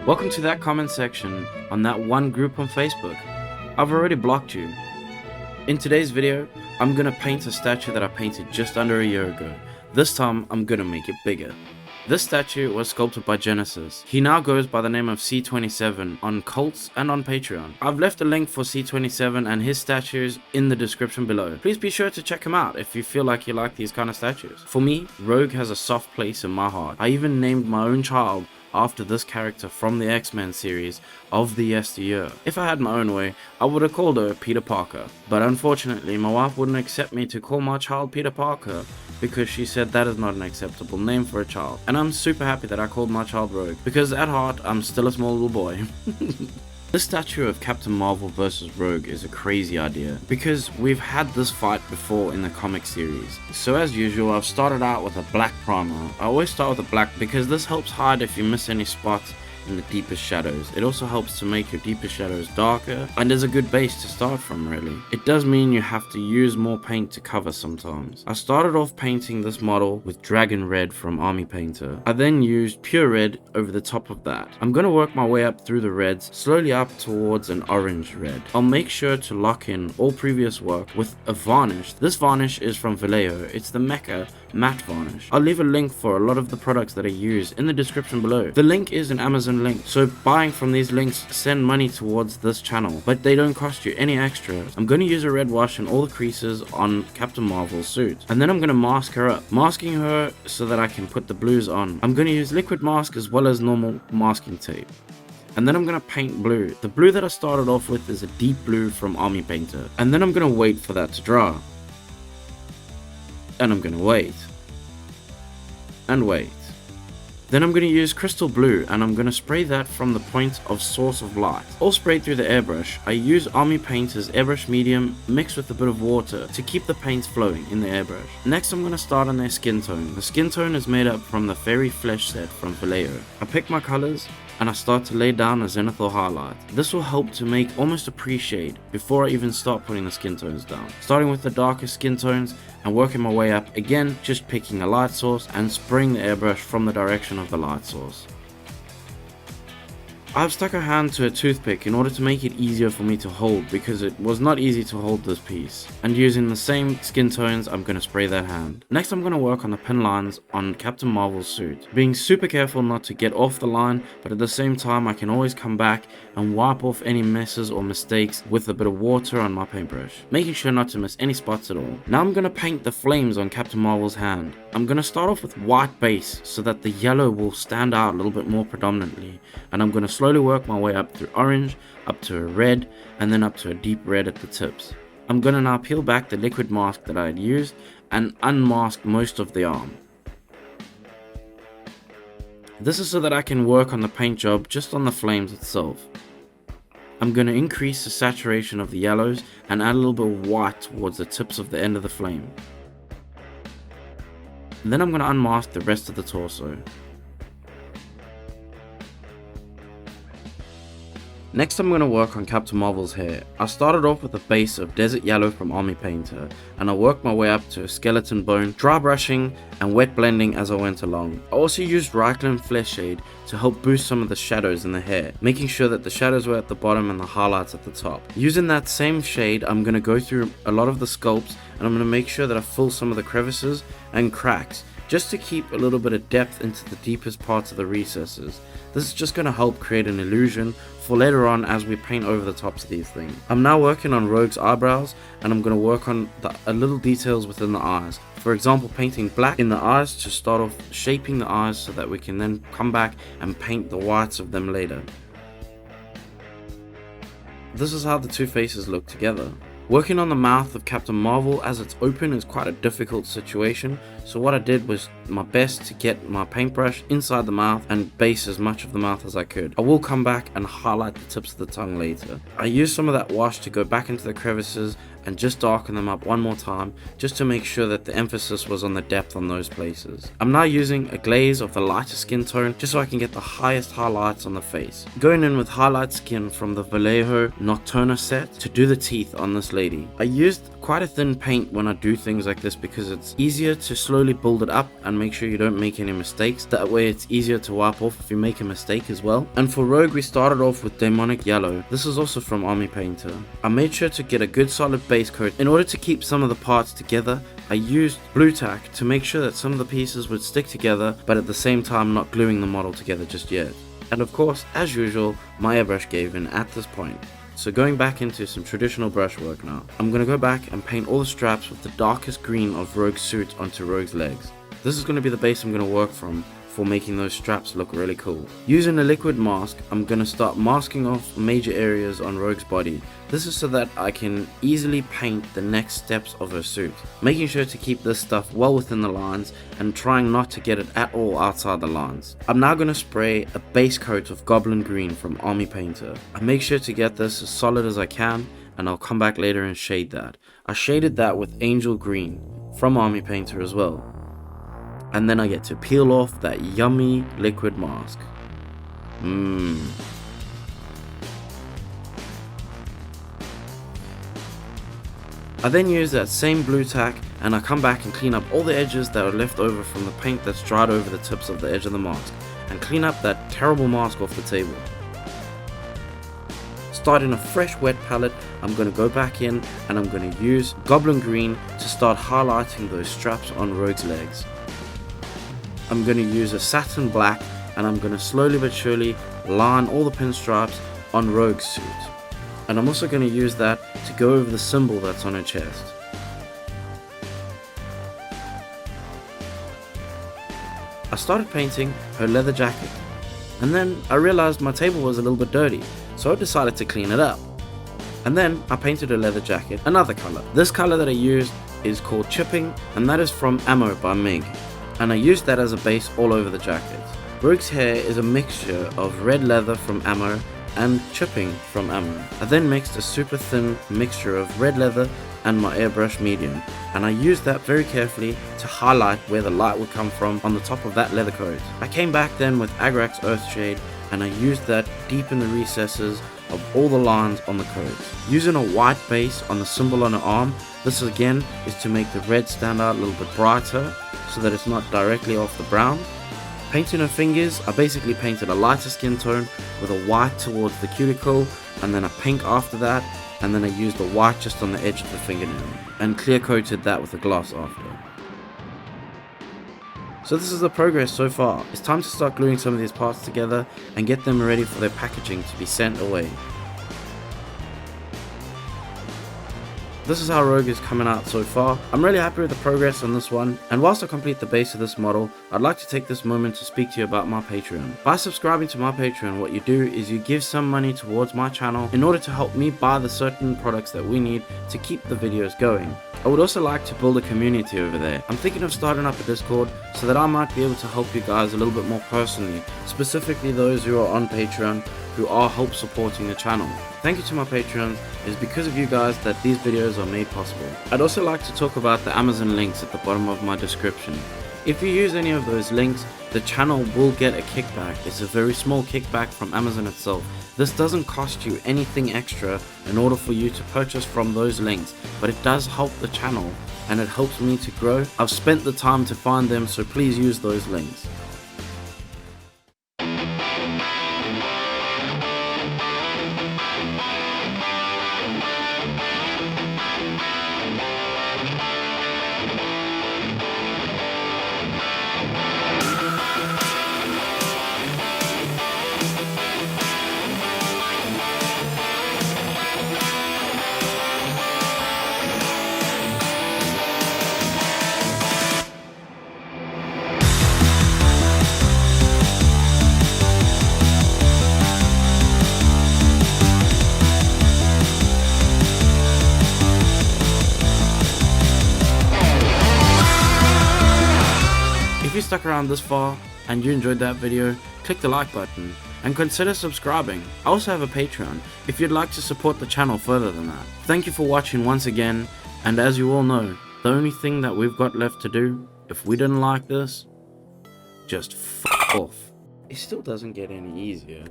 Welcome to that comment section on that one group on Facebook. I've already blocked you. In today's video, I'm gonna paint a statue that I painted just under a year ago. This time, I'm gonna make it bigger. This statue was sculpted by Genesis. He now goes by the name of C27 on Cults and on Patreon. I've left a link for C27 and his statues in the description below. Please be sure to check him out if you feel like you like these kind of statues. For me, Rogue has a soft place in my heart. I even named my own child after this character from the X-Men series of the yesteryear. If I had my own way, I would have called her Peter Parker. But unfortunately, my wife wouldn't accept me to call my child Peter Parker because she said that is not an acceptable name for a child. And I'm super happy that I called my child Rogue, because at heart, I'm still a small little boy. This statue of Captain Marvel vs. Rogue is a crazy idea, because we've had this fight before in the comic series. So as usual, I've started out with a black primer. I always start with a black because this helps hide if you miss any spots in the deepest shadows. It also helps to make your deepest shadows darker, and is a good base to start from really. It does mean you have to use more paint to cover sometimes. I started off painting this model with Dragon Red from Army Painter. I then used pure red over the top of that. I'm gonna work my way up through the reds, slowly up towards an orange red. I'll make sure to lock in all previous work with a varnish. This varnish is from Vallejo. It's the Mecha matte varnish. I'll leave a link for a lot of the products that I use in the description below. The link is an Amazon link, so buying from these links send money towards this channel, but they don't cost you any extra. I'm going to use a red wash in all the creases on Captain Marvel's suit, and then I'm going to mask her up, masking her so that I can put the blues on. I'm going to use liquid mask as well as normal masking tape. And then I'm going to paint blue. The blue that I started off with is a deep blue from Army Painter, and then I'm going to wait for that to dry. And I'm going to wait. And wait. Then I'm going to use crystal blue, and I'm going to spray that from the point of source of light, all sprayed through the airbrush. I use Army Painter's airbrush medium mixed with a bit of water to keep the paint flowing in the airbrush. Next I'm going to start on their skin tone. The skin tone is made up from the Fairy Flesh set from Vallejo. I pick my colors and I start to lay down a zenithal highlight. This will help to make almost a pre-shade before I even start putting the skin tones down. Starting with the darker skin tones and working my way up, again just picking a light source and spraying the airbrush from the direction of the light source. I've stuck a hand to a toothpick in order to make it easier for me to hold, because it was not easy to hold this piece. And using the same skin tones, I'm going to spray that hand. Next I'm going to work on the pin lines on Captain Marvel's suit. Being super careful not to get off the line, but at the same time I can always come back and wipe off any messes or mistakes with a bit of water on my paintbrush, making sure not to miss any spots at all. Now I'm going to paint the flames on Captain Marvel's hand. I'm going to start off with white base so that the yellow will stand out a little bit more predominantly, and I'm going to slowly work my way up through orange, up to a red, and then up to a deep red at the tips. I'm going to now peel back the liquid mask that I had used and unmask most of the arm. This is so that I can work on the paint job just on the flames itself. I'm going to increase the saturation of the yellows and add a little bit of white towards the tips of the end of the flame. And then I'm going to unmask the rest of the torso. Next I'm going to work on Captain Marvel's hair. I started off with a base of Desert Yellow from Army Painter, and I worked my way up to a skeleton bone, dry brushing and wet blending as I went along. I also used Reichland Flesh Shade to help boost some of the shadows in the hair, making sure that the shadows were at the bottom and the highlights at the top. Using that same shade, I'm going to go through a lot of the sculpts, and I'm going to make sure that I fill some of the crevices and cracks, just to keep a little bit of depth into the deepest parts of the recesses. This is just going to help create an illusion for later on as we paint over the tops of these things. I'm now working on Rogue's eyebrows, and I'm going to work on the little details within the eyes. For example, painting black in the eyes to start off shaping the eyes so that we can then come back and paint the whites of them later. This is how the two faces look together. Working on the mouth of Captain Marvel as it's open is quite a difficult situation, so what I did was my best to get my paintbrush inside the mouth and base as much of the mouth as I could. I will come back and highlight the tips of the tongue later. I used some of that wash to go back into the crevices and just darken them up one more time, just to make sure that the emphasis was on the depth on those places. I'm now using a glaze of the lighter skin tone just so I can get the highest highlights on the face. Going in with highlight skin from the Vallejo Nocturna set to do the teeth on this lady. I used quite a thin paint when I do things like this because it's easier to slowly build it up and and make sure you don't make any mistakes. That way it's easier to wipe off if you make a mistake as well. And for Rogue, we started off with Demonic Yellow. This is also from Army Painter. I made sure to get a good solid base coat. In order to keep some of the parts together, I used blue tack to make sure that some of the pieces would stick together, but at the same time not gluing the model together just yet. And of course, as usual, my airbrush gave in at this point. So going back into some traditional brushwork now, I'm going to go back and paint all the straps with the darkest green of Rogue's suit onto Rogue's legs. This is going to be the base I'm going to work from for making those straps look really cool. Using a liquid mask, I'm going to start masking off major areas on Rogue's body. This is so that I can easily paint the next steps of her suit, making sure to keep this stuff well within the lines and trying not to get it at all outside the lines. I'm now going to spray a base coat of Goblin Green from Army Painter. I make sure to get this as solid as I can, and I'll come back later and shade that. I shaded that with Angel Green from Army Painter as well. And then I get to peel off that yummy liquid mask. I then use that same blue tack and I come back and clean up all the edges that are left over from the paint that's dried over the tips of the edge of the mask, and clean up that terrible mask off the table. Starting a fresh wet palette, I'm going to go back in and I'm going to use Goblin Green to start highlighting those straps on Rogue's legs. I'm going to use a satin black and I'm going to slowly but surely line all the pinstripes on Rogue's suit. And I'm also going to use that to go over the symbol that's on her chest. I started painting her leather jacket, and then I realized my table was a little bit dirty, so I decided to clean it up. And then I painted her leather jacket another color. This color that I used is called Chipping, and that is from Ammo by Mig. And I used that as a base all over the jacket. Rogue's hair is a mixture of red leather from Ammo and chipping from Ammo. I then mixed a super thin mixture of red leather and my airbrush medium, and I used that very carefully to highlight where the light would come from on the top of that leather coat. I came back then with Agrax Earthshade and I used that deep in the recesses of all the lines on the coat. Using a white base on the symbol on her arm, this again is to make the red stand out a little bit brighter so that it's not directly off the brown. Painting her fingers, I basically painted a lighter skin tone with a white towards the cuticle and then a pink after that, and then I used the white just on the edge of the fingernail and clear coated that with a gloss after. So this is the progress so far. It's time to start gluing some of these parts together and get them ready for their packaging to be sent away. This is how Rogue is coming out so far. I'm really happy with the progress on this one, and whilst I complete the base of this model, I'd like to take this moment to speak to you about my Patreon. By subscribing to my Patreon, what you do is you give some money towards my channel in order to help me buy the certain products that we need to keep the videos going. I would also like to build a community over there. I'm thinking of starting up a Discord so that I might be able to help you guys a little bit more personally, specifically those who are on Patreon who are help supporting the channel. Thank you to my Patreons. It's because of you guys that these videos are made possible. I'd also like to talk about the Amazon links at the bottom of my description. If you use any of those links, the channel will get a kickback. It's a very small kickback from Amazon itself. This doesn't cost you anything extra in order for you to purchase from those links, but it does help the channel and it helps me to grow. I've spent the time to find them, so please use those links. If you stuck around this far and you enjoyed that video, click the like button and consider subscribing. I also have a Patreon if you'd like to support the channel further than that. Thank you for watching once again, and as you all know, the only thing that we've got left to do, if we didn't like this, just f*** off. It still doesn't get any easier.